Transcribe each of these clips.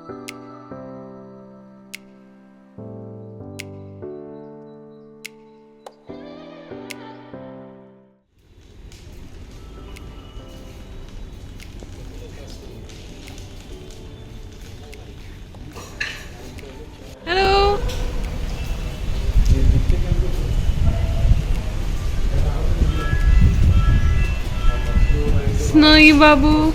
Hello, Snowy Babu.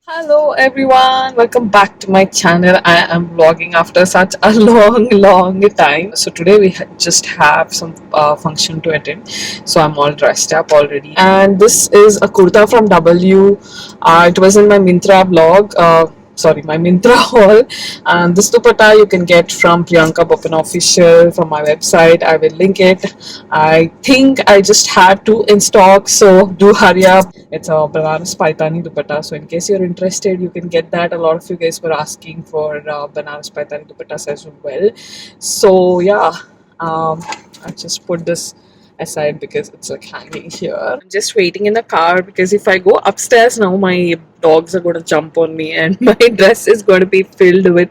Hello everyone, welcome back to my channel. I am vlogging after such a long time. So today we just have some function to attend. So I'm all dressed up already. And this is a kurta from W. It was in my Mintra vlog. Sorry, my Mintra haul. And this dupatta you can get from Priyanka Boppana official from my website. I will link it. I think I just had two in stock, so do hurry up. It's a Banaras Paithani dupatta. So in case you're interested, you can get that. A lot of you guys were asking for Banaras Paithani dupattas as well. So yeah, I just put this aside because it's like hanging here. I'm just waiting in the car because if I go upstairs now, my dogs are going to jump on me and my dress is going to be filled with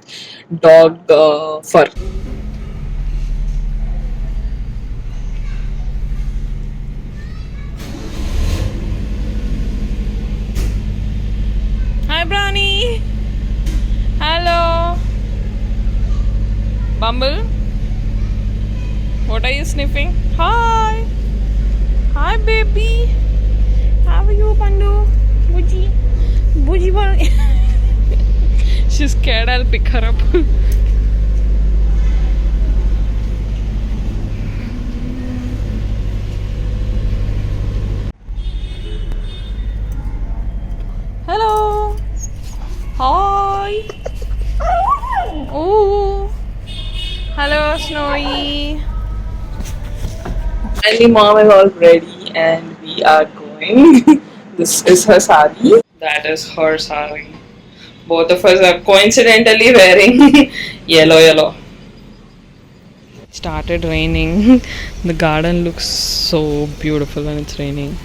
dog fur. Hi, Brownie. Hello. Bumble. What are you sniffing? Hi. Hi, baby. How are you, Pandu? Buji. Buji. She's scared. I'll pick her up. Hello. Hi. Oh. Hello, Snowy. Finally, mom is all ready and we are going. This is her sari. That is her sari. Both of us are coincidentally wearing yellow. Started raining. The garden looks so beautiful when it's raining.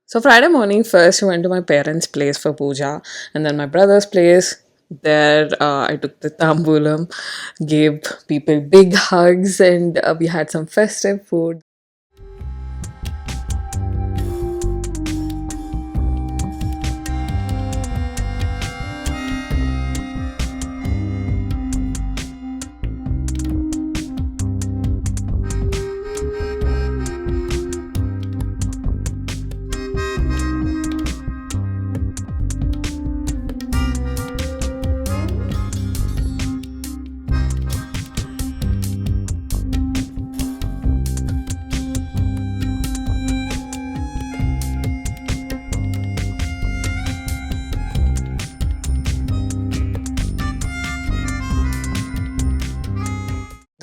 So Friday morning, first we went to my parents' place for puja, and then my brother's place. There, I took the tambulam, gave people big hugs, and we had some festive food.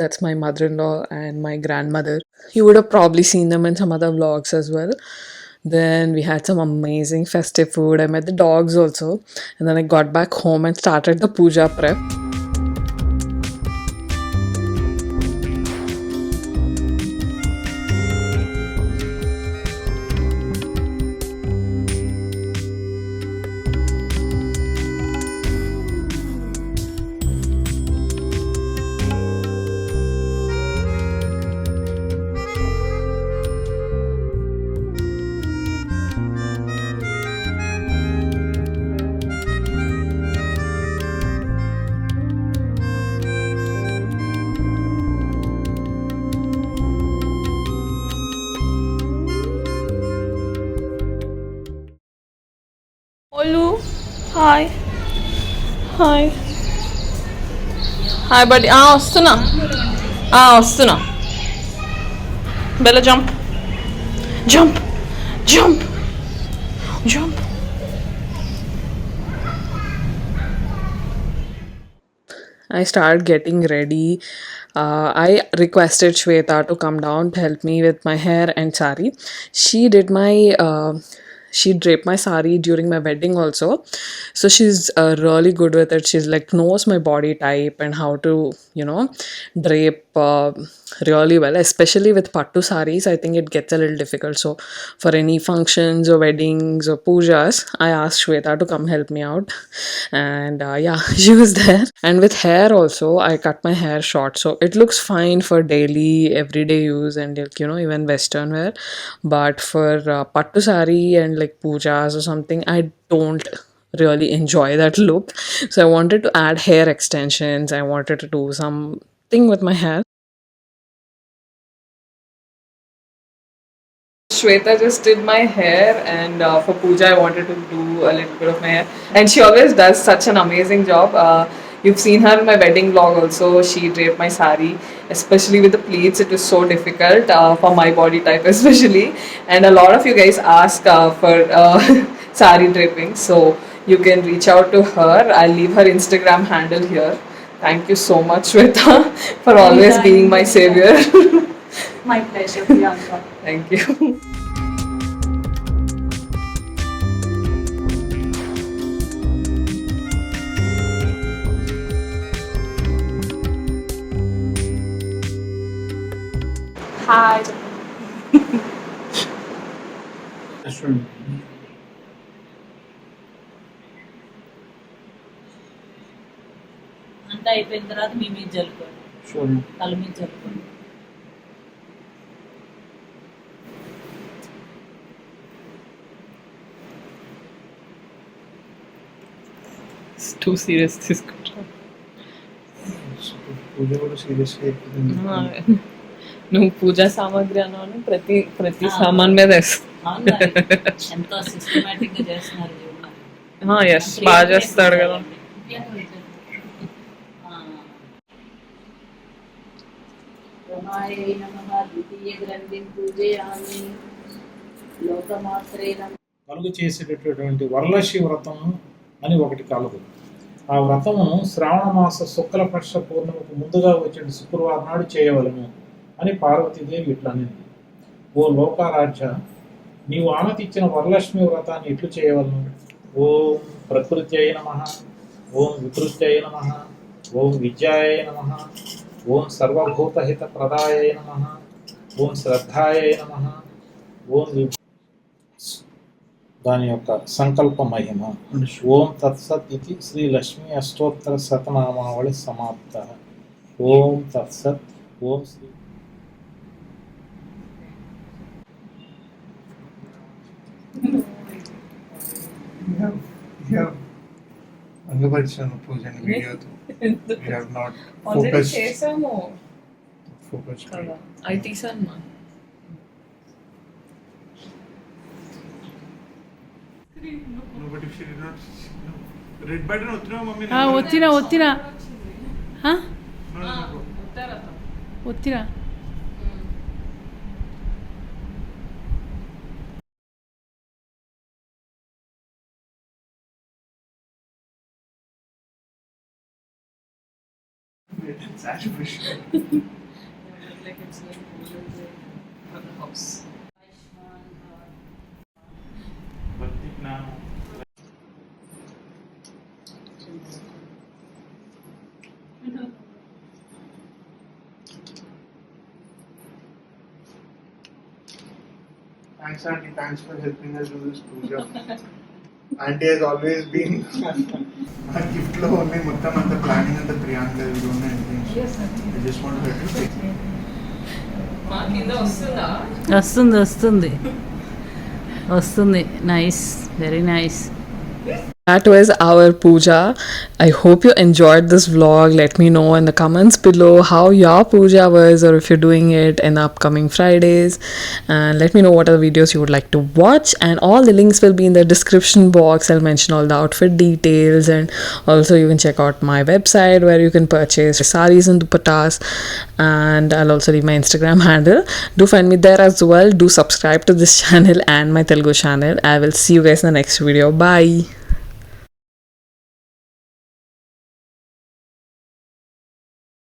That's my mother-in-law and my grandmother. You would have probably seen them in some other vlogs as well. Then we had some amazing festive food. I met the dogs also. And then I got back home and started the puja prep. Olu, hi. Hi. Hi, buddy. వస్తున్నా వస్తున్నా. Bella, jump. Jump. Jump. Jump. I started getting ready. I requested Shweta to come down to help me with my hair and sari. She did my she draped my sari during my wedding also, so she's really good with it. She's like knows my body type and how to drape really well, especially with pattu saris. I think it gets a little difficult, so for any functions or weddings or pujas, I asked Shweta to come help me out. And yeah, she was there. And with hair also, I cut my hair short, so it looks fine for daily everyday use and like, even western wear. But for pattu sari and like pujas or something, I don't really enjoy that look. So I wanted to add hair extensions. I wanted to do something with my hair. Shweta just did my hair, and for puja, I wanted to do a little bit of my hair. And she always does such an amazing job. You've seen her in my wedding vlog also. She draped my sari, especially with the pleats. It was so difficult for my body type, especially. And a lot of you guys ask for sari draping, so you can reach out to her. I'll leave her Instagram handle here. Thank you so much, Shweta, for always being my savior. My pleasure, Priyanka. Thank you. Hi. అంతా అయిపోయిన తర్వాత మీ మీద జల్లుకోండి, తల మీద జల్లుకోండి. It's too serious, this control. నువ్వు పూజా సామాగ్రి అన్నాను ప్రతి సామాన్ మీద అవును, ఎంతో సిస్టమేటిక్ గా చేస్తున్నారు జీవన. ఎస్ బాగా చేస్తాడు కదా. రమాయై నమః ద్వితీయ గ్రంథిం పూజయామి లోకమాత్రే నమః. కలుగు చేసేటటువంటి వరలక్ష్మి వ్రతం అని ఒకటి కలదు. ఆ వ్రతము శ్రావణ మాస శుక్లపక్ష పూర్ణిమకు ముందుగా వచ్చిన శుక్రవారం నాడు చేయవలను అని పార్వతీదేవి ఇట్లనింది. ఓ లోకారాధ్య, నీవు ఆనతిచ్చిన వరలక్ష్మి వ్రతాన్ని ఇట్లు చేయవలను. ఓం ప్రకృత్యై నమః, ఓం వికృత్యై నమః, ఓం విద్యాయై నమః, ఓం సర్వభూతహిత ప్రదాయై నమః, ఓం శ్రద్ధాయై నమః, ఓం దాని యొక్క సంకల్ప మహిమ. ఓం తత్సత్ ఇది శ్రీ లక్ష్మీ అష్టోత్తర శతనామావళి సమాప్త. ఓం తత్సత్. ఓం శ్రీ అంగపరిచాను పూజని వీడియోతో. We have not focused. చేసాము Focused. కదా, అవి తీసాను మా. No, but if she did not, no. Red button వచ్చినా మమ్మీ. ఒత్తిరా No, no, no. ఒత్తిరా. Sacrifice. Like it's like from the house. Thanks, Auntie. Thanks for helping us do this puja. Auntie has always been a gift lo only muttam and the planning and the Priyanka is doing anything. Yes, sir. I just want her to take it. వస్తుంది వస్తుంది వస్తుంది nice very nice That was our puja. I hope you enjoyed this vlog. Let me know in the comments below how your puja was, or if you're doing it in the upcoming Fridays, and let me know what other videos you would like to watch. And all the links will be in the description box. I'll mention all the outfit details, and also you can check out my website where you can purchase sarees and dupattas, and I'll also leave my Instagram handle. Do find me there as well. Do subscribe to this channel and my Telugu channel. I will see you guys in the next video. Bye.